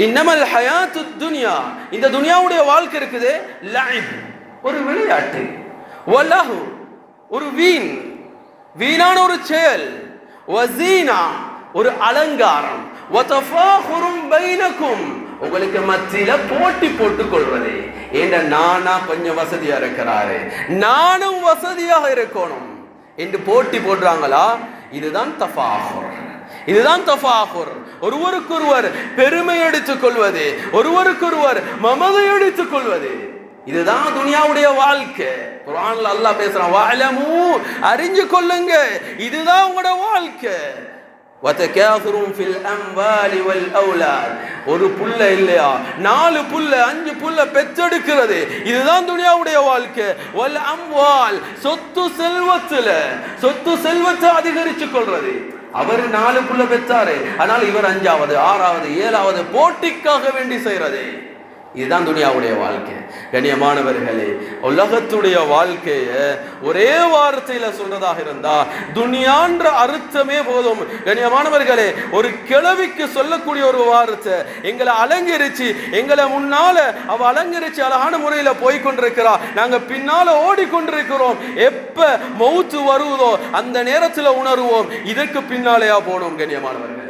இன்னமல் ஹயாத்து துன்யா, இந்த துன்யாவுடைய வாழ்க்கை இருக்குது, லஇப் ஒரு விளையாட்டு, வலஹு ஒரு வீணான ஒரு செயல், வஸீனா ஒரு அலங்காரம், வதஃபாஹுரும் பைனக்கும் உங்களுக்கு மத்தியில போட்டி போட்டுக் கொள்வது. ஏண்ட நானா கொஞ்சம் வசதியா இருக்கிறாரு, நானும் வசதியாக இருக்கணும் என்று போட்டி போடுறாங்களா? இதுதான் தஃபாஹுர், இதுதான் தஃபாஹுர். ஒருவருக்கொருவர் பெருமை எடுத்துக் கொள்வது, ஒருவருக்கொருவர் மமதை எடுத்துக் கொள்வது, இதுதான் துனியாவுடைய வாழ்க்கை. குர்ஆன்ல அல்லாஹ் பேசுறான், வஅலமு அறிஞ்சு கொள்ளுங்க, இதுதான் உங்களோட வாழ்க்கை. வதகாசுரும் ஃபில் அம்வாலி வல் அவுலாத், ஒரு புள்ள இல்லையா 4 புள்ள 5 புள்ள பெற்றெடுக்கிறது, இதுதான் துனியாவுடைய வாழ்க்கை. வல் அம்வால் சொத்து செல்வத்தை அதிகரிச்சு கொள்றது. அவர் 4 புள்ள பெற்றாரு, ஆனால் இவர் 5வது 6வது 7வது போட்டிக்காக வேண்டி செய்யறது. இதுதான் துனியாவுடைய வாழ்க்கை. கண்ணியமானவர்களே, உலகத்துடைய வாழ்க்கைய ஒரே வார்த்தையில சொல்றதாக இருந்தா துனியான்ற அர்த்தமே போதும். கண்ணியமானவர்களே, ஒரு கிழவிக்கு சொல்லக்கூடிய ஒரு வார்த்தை, எங்களை அலங்கரிச்சு, எங்களை முன்னால அவ அலங்கரிச்சு அழகான முறையில போய்கொண்டிருக்கிறா, நாங்க பின்னால ஓடிக்கொண்டிருக்கிறோம். எப்ப மௌத்து வருவதோ அந்த நேரத்துல உணர்வோம் இதற்கு பின்னாலேயா போனோம். கண்ணியமானவர்களே,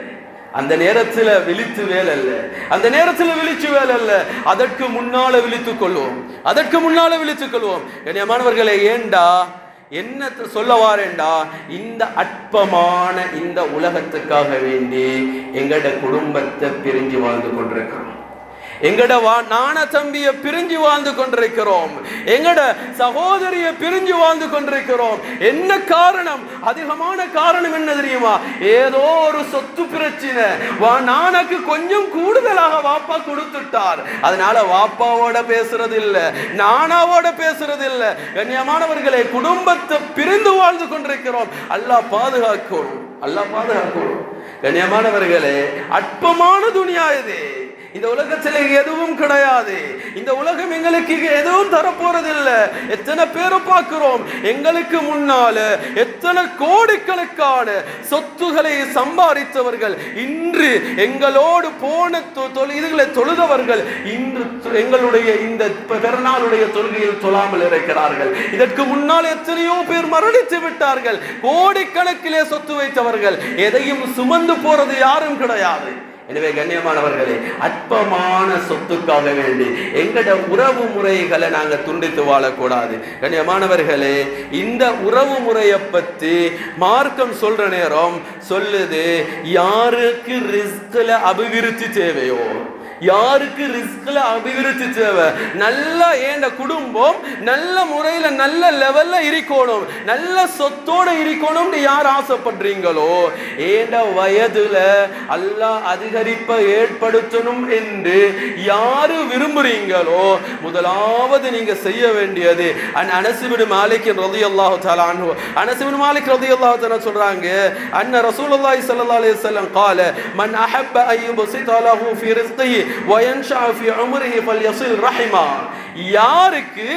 அந்த நேரத்தில் விழித்து வேலை அல்ல, அந்த நேரத்தில் விழிச்சு வேலை அல்ல, அதற்கு முன்னால விழித்துக் கொள்வோம், அதற்கு முன்னால விழித்துக் கொள்வோம். கண்ணியமானவர்களே, ஏண்டா என்ன சொல்ல வாரேண்டா, இந்த அற்பமான இந்த உலகத்துக்காக வேண்டி எங்கட குடும்பத்தை பிரிஞ்சு வாழ்ந்து கொண்டிருக்கிறோம், எங்கட நான தம்பிய பிரிஞ்சு வாழ்ந்து கொண்டிருக்கிறோம், எங்கட சகோதரிய பிரிஞ்சு வாழ்ந்து கொண்டிருக்கிறோம். என்ன காரணம்? அதிகமான காரணம் என்ன தெரியுமா? ஏதோ ஒரு சொத்து பிரச்சனை, நானக்கு கொஞ்சம் கூடுதலாக வாப்பா கொடுத்துட்டார், அதனால வாப்பாவோட பேசுறது இல்ல, நானாவோட பேசுறது இல்ல. கண்ணியமானவர்களே, குடும்பத்தை பிரிந்து வாழ்ந்து கொண்டிருக்கிறோம். அல்லாஹ் பாதுகாக்கணும், அல்லாஹ் பாதுகாக்கணும். கண்ணியமானவர்களே, அற்பமான துனியா இது. இந்த உலகத்தில் எதுவும் கிடையாது, இந்த உலகம் எங்களுக்கு எதுவும் தரப்போறதில்லை. எத்தனை பேரை பார்க்கிறோம், எங்களுக்கு முன்னால எத்தனை கோடிக்கணக்கான சொத்துக்களை சம்பாதித்தவர்கள், இன்று எங்களோடு போன இதுகளை தொழுதவர்கள் இன்று எங்களுடைய இந்த பெருநாளுடைய தொழுகையில் தொழாமல் இருக்கிறார்கள். இதற்கு முன்னால் எத்தனையோ பேர் மரணித்து விட்டார்கள். கோடிக்கணக்கிலே சொத்து வைத்தவர்கள், எதையும் சுமந்து போறது யாரும் கிடையாது. எனவே கண்ணியமானவர்களே, அற்பமான சொத்துக்காக வேண்டி எங்கட உறவு முறைகளை நாங்க துண்டித்து வாழக்கூடாது. கண்ணியமானவர்களே, இந்த உறவு முறையை பத்தி மார்க்கம் சொல்ற நேரம் சொல்லுது, யாருக்கு ரிஸ்க்ல அபிவிருத்தி தேவையோ, யாருக்கு ரிஸ்க்ல அபிவிருத்தி தேவை, நல்ல ஏண்ட குடும்பம் நல்ல முறையில நல்ல லெவல்ல இருக்கணும், நல்ல சொத்தோட இருக்கணும் யார் ஆசைப்படுறீங்களோ, ஏண்ட வயதுல அல்லாஹ் அதிகரிப்பை ஏற்படுத்தணும் என்று யாரு விரும்புறீங்களோ, முதலாவது நீங்க செய்ய வேண்டியது அனஸ் இப்னு மாலிக் ரலியல்லாஹு தஆலா அன்ஹு, அனஸ் இப்னு மாலிக் ரலியல்லாஹு தஆலா சொல்றாங்க, அன்ன ரசூலுல்லாஹி ஸல்லல்லாஹு அலைஹி வஸல்லம் قال من احب ان يبسط له في رزقه وينشأ في عمره فليصل رحمه. யாருக்கு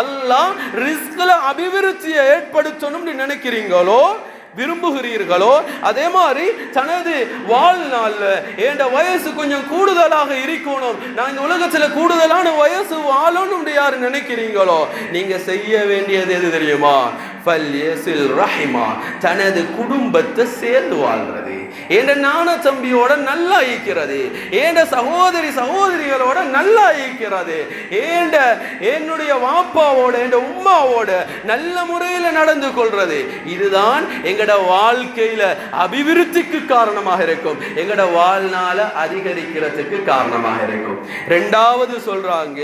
அல்லாஹ் ரிஸ்க்ல அபிவிருத்தியை ஏற்படுத்தணும்னு நினைக்கிறீங்களோ, விரும்புகிறீர்களோ, அதே மாதிரி தனது வாழ்நாள்ல என் வயசு கொஞ்சம் கூடுதலாக இருக்கணும், நான் இந்த உலகத்துல கூடுதலான வயசு வாழணும் யாரு நினைக்கிறீங்களோ, நீங்க செய்ய வேண்டியது எது தெரியுமா? ஃபல்யஸில் ரஹிமா, தனது குடும்பத்தை சேர்ந்து வாழ்றது, என் நான தம்பியோட நல்லா ஈக்கிறது, என் சகோதரிகளோட நல்லா ஈக்கிறது, என்னுடைய வாப்பாவோட என் உம்மாவோட நல்ல முறையில நடந்து கொள்றது. இதுதான் எங்கட வாழ்க்கையில அபிவிருத்திக்கு காரணமாக இருக்கும், எங்கட வாழ்நாள அதிகரிக்கிறதுக்கு காரணமாக இருக்கும். இரண்டாவது சொல்றாங்க,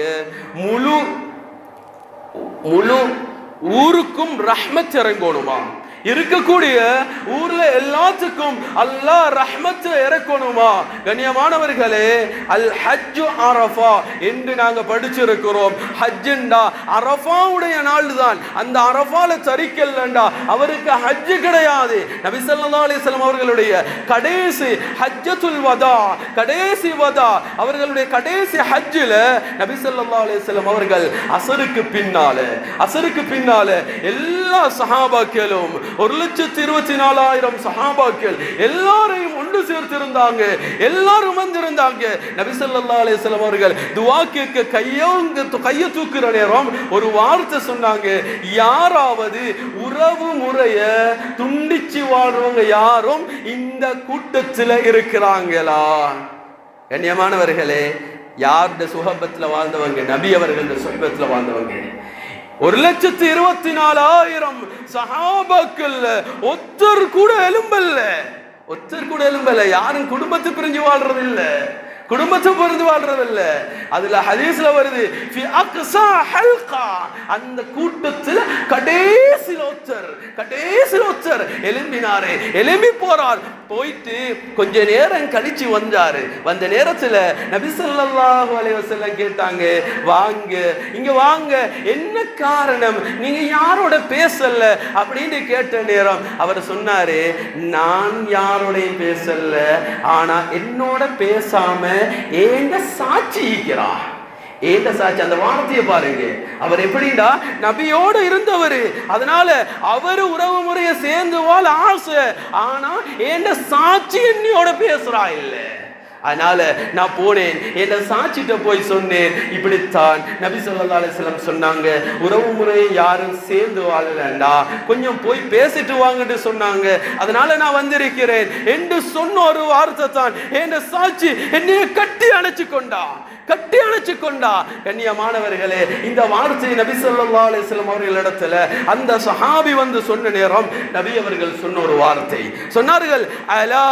முழு ஊருக்கும் ரஹ்மத் இறங்கணுமா, இருக்கக்கூடிய ஊர்ல எல்லாத்துக்கும் அல்லாஹ் ரஹ்மத் இறக்கணுமா? கண்ணியமானவர்களே, அல் ஹஜ் அரஃபா என்று நாங்க படிச்சிருக்கிறோம். ஹஜ்ஜுண்டா அரஃபாவுடைய நாள் தான், அந்த அரஃபால சரிக்கல்லண்டா அவருக்கு ஹஜ் கிடையாது. நபி ஸல்லல்லாஹு அலைஹி வஸல்லம் அவர்களுடைய கடைசி ஹஜ்ஜத்துல் வதா, கடைசி வதா, அவர்களுடைய கடைசி ஹஜ்ஜில நபி ஸல்லல்லாஹு அலைஹி வஸல்லம் அவர்கள் அஸருக்கு பின்னால எல்லா சஹாபாக்களும் 1,24,000 சஹாபாக்கள் எல்லாரையும் ஒன்று சேர்த்திருந்தாங்க. எல்லாரும் வந்திருந்தாங்க. நபி ஸல்லல்லாஹு அலைஹி வஸல்லம் அவர்கள் துஆ கேட்க கையை தூக்குற நேரம் ஒரு வார்த்தை சொன்னாங்க, யாராவது உறவு முறைய துண்டிச்சு வாழ்றவங்க யாரும் இந்த கூட்டத்தில் இருக்கிறாங்களா? கண்ணியமானவர்களே, யாருடைய சுஹபத்தில் வாழ்ந்தவங்க? நபி அவர்கள் சுஹபத்தில் வாழ்ந்தவங்க. 1,24,000 சஹாபாக்கள் ஒருத்தர் கூட எலும்பல்ல. யாரும் குடும்பத்தை பிரிஞ்சு வாழ்றது இல்ல, குடும்பத்தை பிரிந்து வாழ்றது இல்ல. அதுல ஹதீஸ்ல வருது, ஃபி அக்ஸா ஹல்கா, அந்த கூட்டத்தில் கடைசில ஒருத்தர் எலும்பினாரு. எலும்பி போறார். போயிட்டு கொஞ்ச நேரம் கழிச்சு வந்தாரு. வந்த நேரத்துல நபி ஸல்லல்லாஹு அலைஹி வஸல்லம் கேட்டாங்க, வாங்க இங்க வாங்க, என்ன காரணம், நீங்க யாரோட பேசல அப்படின்னு கேட்ட நேரம் அவர் சொன்னாரு, நான் யாரோடையும் பேசல, ஆனா என்னோட பேசாம ஏண்ட சாட்சி இருக்கிறார். ஏண்ட சாட்சி, அந்த வார்த்தையை பாருங்க. அவர் எப்படின்னா நபியோடு இருந்தவர், அதனால அவர் உறவு முறையை சேர்ந்து வாழ ஆசை, ஆனா ஏண்ட சாட்சி என்னையோட பேசுறா இல்ல. அதனால நான் போனேன், என் சாட்சிட்ட போய் சொன்னேன், இப்படித்தான் நபி ஸல்லல்லாஹு அலைஹி வஸல்லம் சொன்னாங்க, உறவு முறையை யாரும் சேர்ந்து வாழலண்டா, கொஞ்சம் போய் பேசிட்டு வாங்கன்னு சொன்னாங்க, அதனால நான் வந்திருக்கிறேன் என்று சொன்ன ஒரு வார்த்தை தான் என் சாட்சி என்னைய கட்டி அணைச்சு கொண்டா. கண்ணியமானவர்களே, இந்த வார்த்தை நபி ஸல்லல்லாஹு அலைஹி வஸல்லம் அவர்களிடத்துல அந்த சஹாபி வந்து சொன்ன நேரம் நபி அவர்கள் சொன்ன ஒரு வார்த்தை சொன்னார்கள், அலா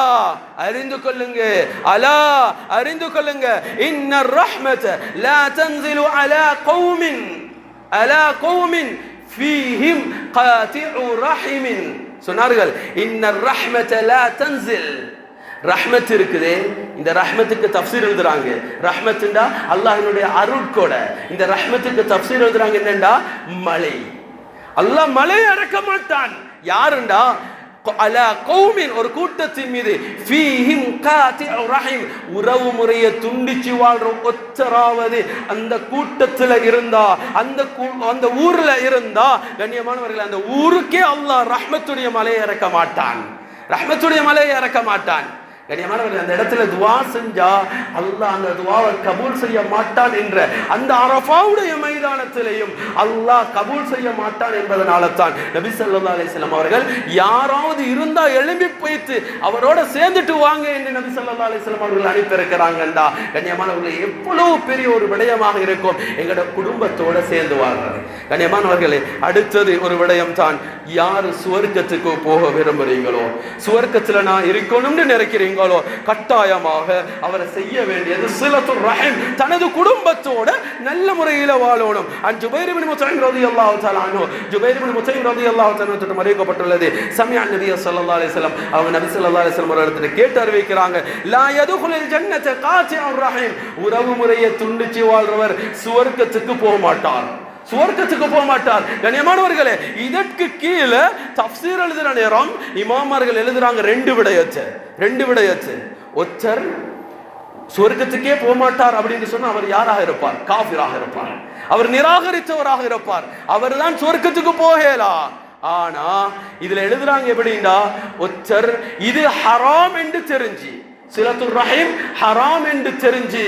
அறிந்து கொள்ளுங்க, அலா அறிந்து கொள்ளுங்க, இன்னர் ரஹ்மத லா தன்சிலு அலா கௌமின் ஃபீஹிம் காதிஉ ரஹிமின். சொன்னார்கள், இன்னர் ரஹ்மத லா தன்சில், ரஹ்மத் இருக்குது. இந்த ரஹ்மத்துக்கு தஃப்சீர் எழுதுறாங்க, ரஹ்மத்துண்டா அல்லாஹ்வினுடைய அருட்கொட. இந்த ரஹ்மத்துக்கு தஃப்சீர் எழுதுறாங்க என்னண்டா, மழை. அல்லாஹ் மழை இறக்க மாட்டான். யாருண்டா, அலா கௌமின், ஒரு கூட்டத்தின் மீது, ஃபீஹிம் காதிஉ ரஹீம், உறவு முறையை துண்டிச்சு வாழ்ற ஒத்தராவது அந்த கூட்டத்தில் இருந்தா, அந்த ஊர்ல இருந்தா, கண்ணியமானவர்கள், அந்த ஊருக்கே அல்லாஹ் ரஹ்மத்துடைய மலையை இறக்க மாட்டான். கண்ணியமானவர்கள், அந்த இடத்துல துவா செஞ்சா அல்லாஹ் அந்த துவாவை கபூல் செய்ய மாட்டான் என்ற அந்த அரஃபாவுடைய மைதானத்திலையும் அல்லாஹ் கபூல் செய்ய மாட்டான் என்பதனால தான் நபி ஸல்லல்லாஹு அலைஹி வஸல்லம் அவர்கள் யாராவது இருந்தா எழும்பி போய்த்து அவரோட சேர்ந்துட்டு வாங்க என்று நபி ஸல்லல்லாஹு அலைஹி வஸல்லம் அவர்கள் அனுப்பியிருக்கிறாங்கண்டா. கண்ணியமானவர்களே, எவ்வளவு பெரிய ஒரு விடயமாக இருக்கும் எங்களோட குடும்பத்தோட சேர்ந்து வாழ்றது. கண்ணியமானவர்களே, அடுத்தது ஒரு விடயம் தான், யாரு சுவர்க்கத்துக்கு போக விரும்புறீங்களோ, சுவர்க்கத்துல நான் இருக்கணும்னு நினைக்கிறீங்க, கட்டாயமாக அவரை செய்ய வேண்டியது சிலத்துர் ரஹீம், தனது குடும்பத்தோட நல்ல முறையில் வாழணும். ஜுபைர் இப்னு முத்தைம் ரலியல்லாஹு தஆலா அன்ஹு, ஜுபைர் இப்னு முத்தைம் ரலியல்லாஹு தஆலா அன்ஹு அறிவிக்கப்பட்டுள்ளது, சமிஅ நபி ஸல்லல்லாஹு அலைஹி வஸல்லம், அவங்க நபி ஸல்லல்லாஹு அலைஹி வஸல்லம் அவர்களிடத்தில் கேட்டு அறிவிக்கிறாங்க, லா யதுகுலுல் ஜன்னத காதிஉர் ரஹீம், உறவு முறையை துண்டிச்சு வாழ்றவர் சுவர்க்கத்துக்கு போக மாட்டார். கண்ணியமானவர்களே, இதற்கு கீழே தஃப்சீர் எழுதுற நேரம் இமாமார்கள் எழுதுறாங்க ரெண்டு விடயத்தை. ஒருத்தர் சுவர்க்கத்துக்கே போக மாட்டார் அப்படின்னு சொன்னா அவர் யாராக இருப்பார்? காஃபிராக இருப்பார், அவர் நிராகரித்தவராக இருப்பார், அவர் தான் சுவர்க்கத்துக்கு போகலாம். ஆனா இதுல எழுதுறாங்க எப்படின்னா, ஒருத்தர் இது ஹராம் என்று தெரிஞ்சு, சிலத்துர் ரஹீம் ஹராம் என்று தெரிஞ்சு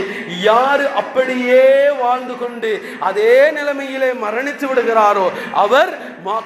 யாரு அப்படியே வாழ்ந்து கொண்டு அதே நிலைமையிலே மரணித்து விடுகிறாரோ அவர்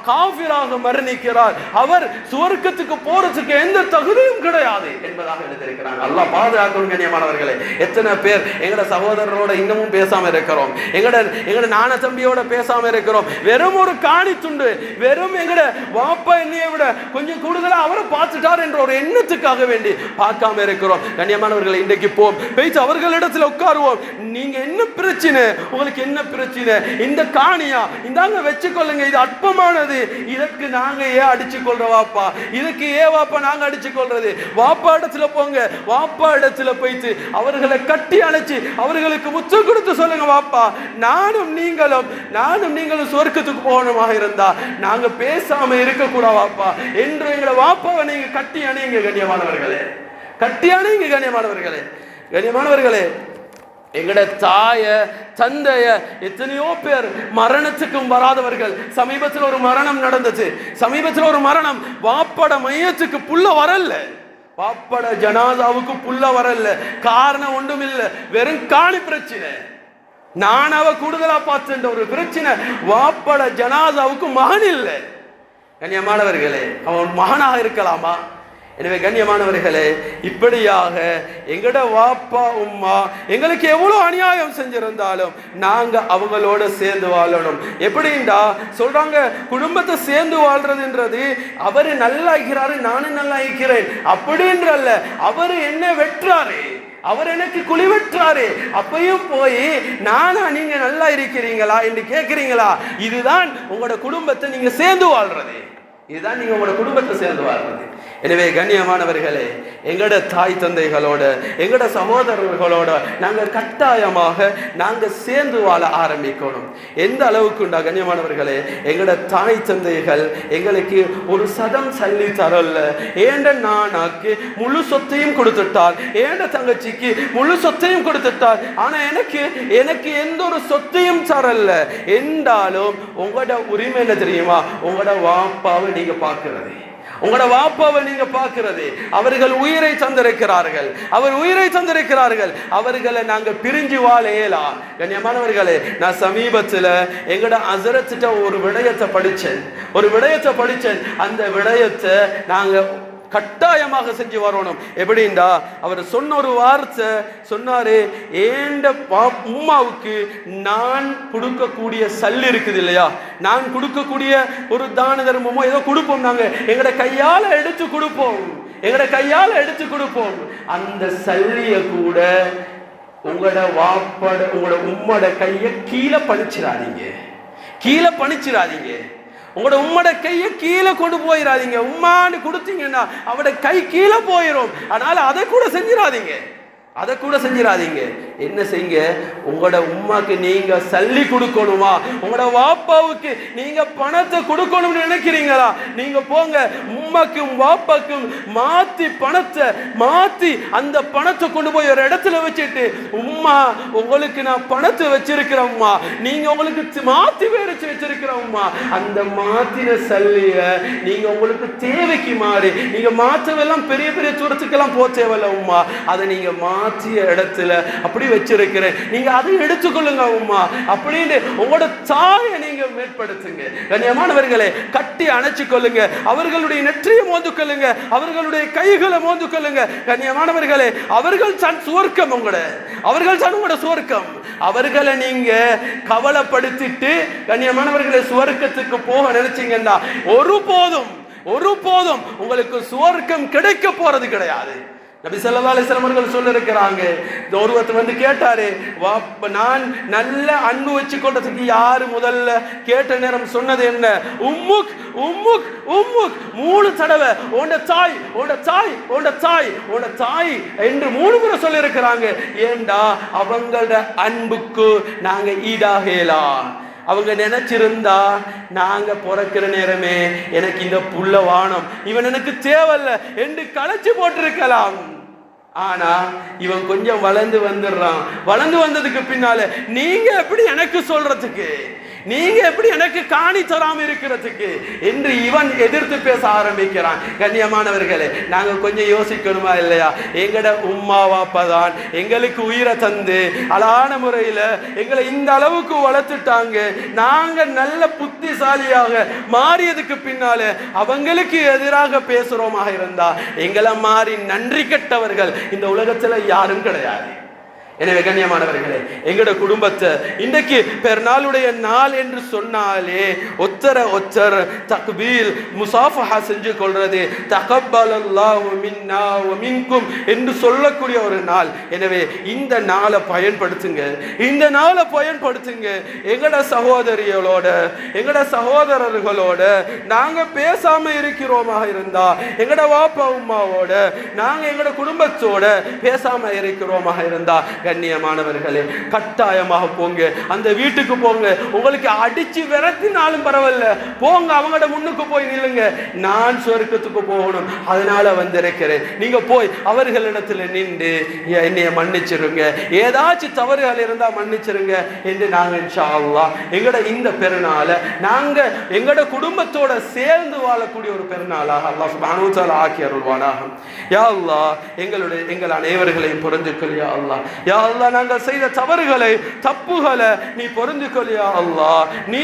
காஃபிராக மரணிக்கிறார், அவர் சுவர்க்கத்துக்கு போறதுக்கு எந்த தகுதியும் கிடையாது என்பதாக எழுதியிருக்கிறாங்க. அல்லாஹ் பாதுகாக்கணும். கண்ணியமானவர்களே, எத்தனை பேர் எங்கட சகோதரரோட இன்னமும் பேசாம இருக்கிறோம், எங்கட நான தம்பியோட பேசாம இருக்கிறோம், வெறும் ஒரு காணி துண்டு, வெறும் எங்கட வாப்பா என்னைய விட கொஞ்சம் கூடுதலா அவரை பார்த்துட்டார் என்ற ஒரு எண்ணத்துக்காக வேண்டி பார்க்காம இருக்கிறோம். கண்ணியமானவர்களை, இன்றைக்கு போய்த்து அவர்களிடத்தில் உட்காருவோம், நீங்க என்ன பிரச்சனை, உங்களுக்கு என்ன பிரச்சனை, இந்த காணியா இந்தாங்க வச்சுக்கொள்ளுங்க, இது அற்பமானது, இதற்கு நாங்க ஏன் அடிச்சு கொள்றோம் வாப்பா, இதுக்கு ஏன் வாப்பா நாங்க அடிச்சு கொள்றது, வாப்பா இடத்துல போங்க, வாப்பா இடத்துல போய்த்து அவர்களை கட்டி அணைச்சு அவர்களுக்கு முத்து கொடுத்து சொல்லுங்க, வாப்பா நானும் நீங்களும் சொர்க்கத்துக்கு போகணுமாக இருந்தா நாங்க பேசாம இருக்க கூடாது வாப்பா என்று எங்களை வாப்பாவை நீங்க கட்டி அணைங்க. கண்ணியமானவர்களே, எங்கட தாய தந்தைய எத்தனையோ பேர் மரணத்துக்கும் வராதவர்கள். சமீபத்தில் ஒரு மரணம் நடந்துச்சு. சமீபத்தில் ஒரு மரணம், வாப்பட மையத்துக்கு புள்ள வரல, வாப்பட ஜனாதாவுக்கு புள்ள வரல. காரணம் ஒன்றும் இல்லை, வெறும் காணி பிரச்சனை. நான் அவ கூடுதலா பார்த்துட்ட ஒரு பிரச்சனை, வாப்பட ஜனாதாவுக்கு மகன் இல்லை. கண்ணியமானவர்களே, அவன் மகனாக இருக்கலாமா? எனவே கண்ணியமானவர்களே, இப்படியாக எங்கட வாப்பா உம்மா எங்களுக்கு எவ்வளவு அநியாயம் செஞ்சிருந்தாலும் நாங்க அவங்களோட சேர்ந்து வாழணும். எப்படின்னா சொல்றாங்க, குடும்பத்தை சேர்ந்து வாழ்றதுன்றது அவரு நல்லா இருக்கிறாரு, நானும் நல்லா இருக்கிறேன் அப்படின்றல்ல, அவரு என்ன வெற்றாரு, அவர் எனக்கு குழி வெற்றாரு. அப்பையும் போய் நானா நீங்க நல்லா இருக்கிறீங்களா என்று கேட்கிறீங்களா? இதுதான் உங்களோட குடும்பத்தை நீங்க சேர்ந்து வாழ்றது, இதுதான் நீங்க உங்களோட குடும்பத்தை சேர்ந்து வாழ்றது. எனவே கண்ணியமானவர்களே, எங்கட தாய் தந்தைகளோட எங்கட சகோதரர்களோட நாங்கள் கட்டாயமாக நாங்கள் சேர்ந்து வாழ ஆரம்பிக்கணும். எந்த அளவுக்குண்டா கண்ணியமானவர்களே, எங்கட தாய் தந்தைகள் எங்களுக்கு ஒரு சதம் சல்லி தரல. ஏண்ட நானாக்கு முழு சொத்தையும் கொடுத்துட்டார், ஏண்ட தங்கச்சிக்கு முழு சொத்தையும் கொடுத்துட்டார், ஆனா எனக்கு எந்த ஒரு சொத்தையும் தரல என்றாலும் உங்களோட உரிமை என்ன தெரியுமா? உங்களோட வாப்பாவை நீங்க பார்க்கிறது, உங்களோட வாப்பாவை நீங்க பார்க்கிறது. அவர்கள் உயிரை தந்திருக்கிறார்கள், அவர் உயிரை தந்திருக்கிறார்கள். அவர்களை நாங்க பிரிஞ்சு வாழ இயலா. கண்ணியமானவர்களே, நான் சமீபத்தில் எங்கட ஹஸரத்திட்ட ஒரு விடயத்தை படிச்சேன். அந்த விடயத்தை நாங்க கட்டாயமாக செஞ்சு வரணும். எப்படின்னா அவர் சொன்ன ஒரு வார்த்தை சொன்னாரு, ஏண்ட உம்மாவுக்கு நான் கொடுக்கக்கூடிய சல்லி இருக்குது இல்லையா, நான் கொடுக்கக்கூடிய ஒரு தான தர்மமோ ஏதோ கொடுப்போம், நாங்க எங்கட கையால எடுத்து கொடுப்போம். அந்த சல்லிய கூட உங்களோட உம்மோட கைய கீழே பணிச்சிடாதீங்க. உங்களோட உம்மோட கையை கீழே கொண்டு போயிடாதீங்க. உம்மான்னு கொடுத்தீங்கன்னா அவட கை கீழே போயிடும். அதனால அதை கூட செஞ்சிடாதீங்க. என்ன செய்யுங்க, உங்களோட உம்மாக்கு நீங்க சல்லி கொடுக்கணுமா, உங்களோட வாப்பாவுக்கு நீங்க பணத்தை கொடுக்கணும்னு நினைக்கிறீங்களா? நீங்க போங்க, உம்மாக்கும் வாப்பாக்கும் மாத்தி அந்த பணத்தை கொண்டு போய் ஒரு இடத்துல வச்சுட்டு, உம்மா உங்களுக்கு நான் பணத்தை வச்சிருக்கிறோம்மா, நீங்க உங்களுக்கு மாத்தி வேறிச்சு வச்சிருக்கிறோம்மா, அந்த மாத்தின சல்லிய நீங்க உங்களுக்கு தேவைக்கு மாறி நீங்க மாற்றவெல்லாம் பெரிய பெரிய தூரத்துக்கெல்லாம் போச்சேவல்ல உம்மா, அதை நீங்க மாற்றிய இடத்துல அப்படி வச்சிருக்கிறேன், நீங்க அதை எடுத்துக்கொள்ளுங்க உம்மா அப்படின்னு உங்களோட தாயை நீங்க மேற்படுத்துங்க. கண்ணியமானவர்களே, கட்டி அணைச்சு கொள்ளுங்க, அவர்களுடைய நெற்றியை மோந்து கொள்ளுங்க, அவர்களுடைய கைகளை மோந்து கொள்ளுங்க. கண்ணியமானவர்களே, அவர்கள் தான் சுவர்க்கம், அவர்கள் தான் உங்களோட சுவர்க்கம். அவர்களை நீங்க கவலைப்படுத்திட்டு கண்ணியமானவர்களே சுவர்க்கத்துக்கு போக நினைச்சீங்கன்னா ஒருபோதும் உங்களுக்கு சுவர்க்கம் கிடைக்க போறது கிடையாது. நபி ஸல்லல்லாஹு அலைஹி வஸல்லம் அவர்கள் சொல்லிருக்கிறாங்க, ஒருவர் வந்து கேட்டாரு, நான் நல்ல அன்பு வச்சு கொண்டதுக்கு யாரு முதல்ல கேட்ட நேரம் சொன்னது என்ன? உம்முக் 3 தடவை உன்ட தாய் என்று 3 முறை சொல்லிருக்கிறாங்க. ஏண்டா அவங்களோட அன்புக்கு நாங்க ஈடாகலா. அவங்க நினைச்சிருந்தா நாங்க பிறக்கிற நேரமே எனக்கு இந்த புள்ள வானம், இவன் எனக்கு தேவையில்ல என்று களைச்சு போட்டிருக்கலாம். ஆனா இவன் கொஞ்சம் வளர்ந்து வந்ததுக்கு பின்னால நீங்க எப்படி எனக்கு சொல்றதுக்கு, நீங்க எப்படி எனக்கு காணி தராம இருக்கிறதுக்கு என்று இவன் எதிர்த்து பேச ஆரம்பிக்கிறான். கண்ணியமானவர்களே, நாங்க கொஞ்சம் யோசிக்கணுமா இல்லையா? எங்கட உம்மா வாப்பதான் எங்களுக்கு உயிரை தந்து அழகான முறையில எங்களை இந்த அளவுக்கு வளர்த்துட்டாங்க. நாங்க நல்ல புத்திசாலியாக மாறியதுக்கு பின்னால அவங்களுக்கு எதிராக பேசுறோமாக இருந்தா எங்களை மாறி நன்றி கெட்டவர்கள் இந்த உலகத்துல யாரும் கிடையாது. எனவே கண்ணியமானவர்களே, எங்கட குடும்பத்தை இன்றைக்கு பெருநாளுடைய நாள் என்று சொன்னாலே ஒத்தர தக்பீல் முசாஃபஹா செஞ்சு கொள்றது, தகப்பலல்லாஹு மின்னா வ மின்கும் என்று சொல்லக்கூடிய ஒரு நாள். எனவே இந்த நாளை பயன்படுத்துங்க. எங்கட சகோதரிகளோட எங்கட சகோதரர்களோட நாங்க பேசாம இருக்கிறோமாக இருந்தா, எங்கட வாப்பா உம்மாவோட நாங்க எங்கட குடும்பத்தோட பேசாம இருக்கிறோமாக இருந்தா கண்ணியமானவர்களே, கட்டாயமாக போங்க, அந்த வீட்டுக்கு போங்க. உங்களுக்கு அடிச்சு விரட்டினாலும் பரவாயில்ல, போங்க, அவங்களோட முன்னுக்கு போய் நில்லுங்க. நான் சொர்க்கத்துக்கு போகணும், அதனால வந்திருக்கிறேன். நீங்க போய் அவர்களிடத்துல நின்று என்னைய மன்னிச்சிருங்க, ஏதாச்சும் தவறுகள் இருந்தா மன்னிச்சிருங்க என்று நாங்க இன்ஷா அல்லாஹ் எங்கட இந்த பெருநாள நாங்க எங்கட குடும்பத்தோட சேர்ந்து வாழக்கூடிய ஒரு பெருநாளாக அல்லாஹ் சுப்ஹானஹு வ தஆலா ஆக்கி அருள்வானாக. யா அல்லாஹ் எங்கள் அனைவர்களையும் பொருந்திக்கொள் யா அல்லாஹ். யா அல்லாஹ் நாங்கள் செய்த தவறுகளை தப்புகளை நீ பொருந்திக்கொள் யா அல்லாஹ். நீ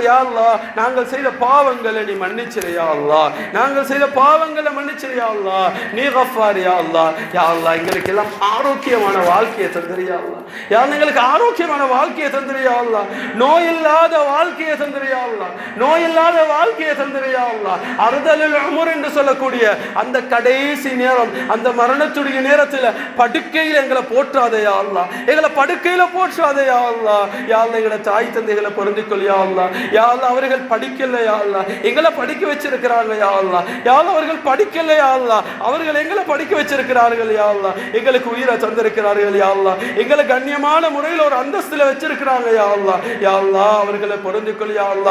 யா அல்லாஹ் நாங்கள் செய்த பாவங்களை நீ மன்னிச்சிரு யா அல்லாஹ். நாங்கள் செய்த பாவங்களை மன்னிச்சிரு யா அல்லாஹ். நீ கஃபார் யா அல்லாஹ். யா அல்லாஹ் எங்களுக்கு எல்லாம் ஆரோக்கியமான வாழ்க்கையை தந்திரு யா அல்லாஹ். யா எங்களுக்கு ஆரோக்கியமான வாழ்க்கையை தந்திரு யா அல்லாஹ். நோயில்லாத வாழ்க்கையை தந்திரு யா அல்லாஹ். நோயில்லாத வாழ்க்கையை தந்திரு யா அல்லாஹ். அறுதலுல் உம்ர் என்று சொல்லக்கூடிய அந்த கடைசி நேரம், அந்த மரணத்துடைய நேரத்தில் படுக்கையில் எங்களை போற்றாதே யா அல்லாஹ். எங்களை படுக்கையில போற்றாதே யா அல்லாஹ். யா அல்லாஹ் எங்களை தாய் தந்தைகளை பொருந்திக்கொள் யா அல்லாஹ். யா அல்லாஹ் அவர்கள் படிக்கல யா அல்லாஹ், எங்களை படிக்க வச்சிருக்கிறாங்க யா அல்லாஹ். யா அல்லாஹ் அவர்கள் படிக்கல யா அல்லாஹ், அவர்கள் எங்களை படிக்க வச்சிருக்கிறார்கள் யா அல்லாஹ். எங்களுக்கு உயிரை தந்திருக்கிறார்கள் யா அல்லாஹ். எங்களை கண்ணியமான முறையில் ஒரு அந்தஸ்துல வச்சிருக்கிறாங்க யா அல்லாஹ். யா அல்லாஹ் அவர்களை பொருந்திக்கொள் யா அல்லாஹ்.